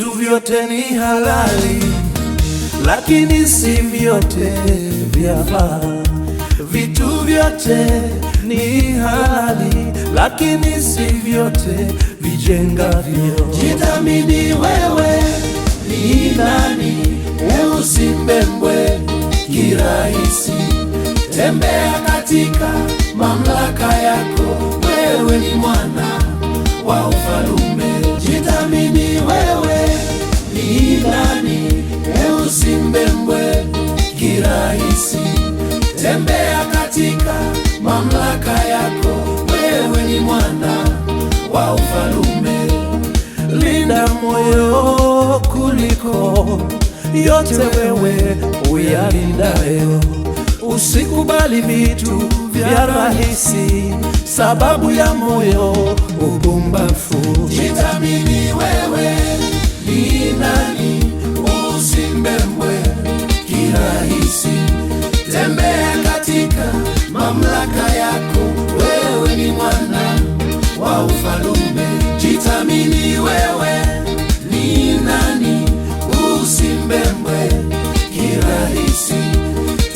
Vitu vyote ni halali, lakini si vyote vyafaa. Vitu vyote ni halali, lakini si vyote vijengavyo. Jithamini wewe ni nani, usibebwe kirahisi. Tembea katika mamlaka yako, wewe ni mwana wa ufalume. Jithamini wewe ni nani, usibebwe kirahisi. Tembea katika mamlaka yako, wewe ni mwana wa ufalume. Linda moyo kuliko yote wewe uyalindayo. Usikubali vitu vya rahisi, sababu ya moyo upumbavu. Jithamini wewe ni nani, usibebwe kirahisi. Tembea katika mamlaka yako, wewe ni mwana wa ufalume. Jithamini wewe ni nani, usibebwe kirahisi.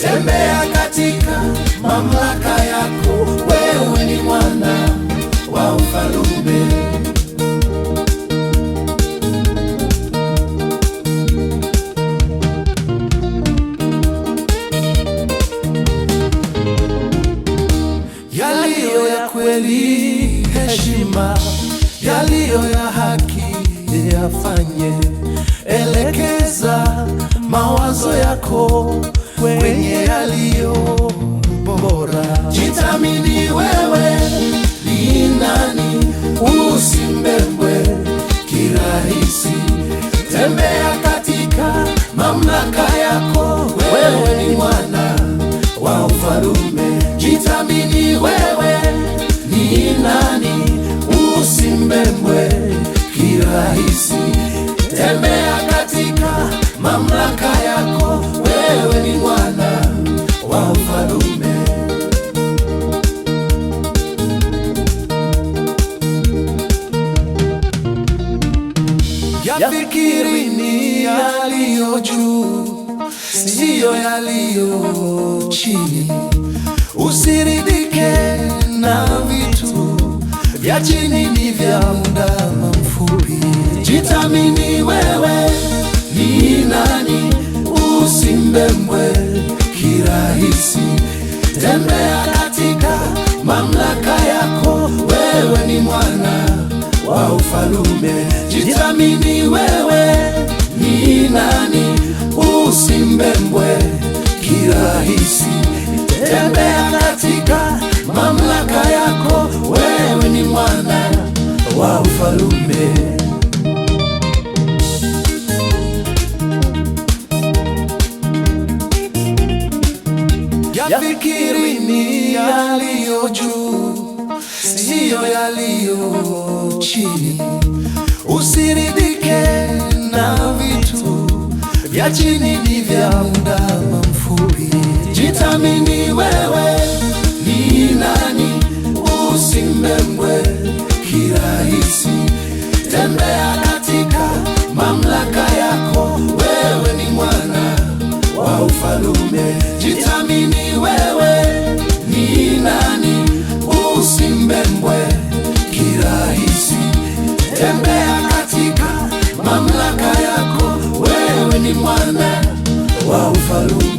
Tembea katika mamlaka yako, wewe ni mwana wa ufalume. Yaliyo ya kweli heshima, yaliyo ya haki yafanye. Elekeza mawazo yako kwenye yaliyo bora. Jithamini wewe ni nani, usibebwe kirahisi. Tembea katika mamlaka yako, wewe ni mwana wa ufalume. Jithamini wewe ni nani, usibebwe kirahisi. Tembea katika mamlaka yako, wewe ni mwana wa ufalume. Yafikiri ni yaliyo juu, siyo yaliyo chini. Usiridhike na vitu vya chini, ni vya muda mfupi. Jithamini wewe ni nani, usibebwe kirahisi. Tembea katika mamlaka yako, wewe ni mwana wa ufalume. Jithamini wewe ni nani, usibebwe kirahisi. Tembea katika mamlaka yako, wewe ni mwana wa ufalume. Yafikiri ni yaliyo juu, siyo yaliyo chini. Usiridhike na vitu vya chini, ni vya muda mfupi. Jithamini wewe ni nani, usibebwe kirahisi. Tembea katika mamlaka yako, wewe ni mwana wa ufalume. Jithamini wewe ni nani, usibebwe kirahisi. Tembea katika mamlaka yako, wewe ni mwana wa ufalume.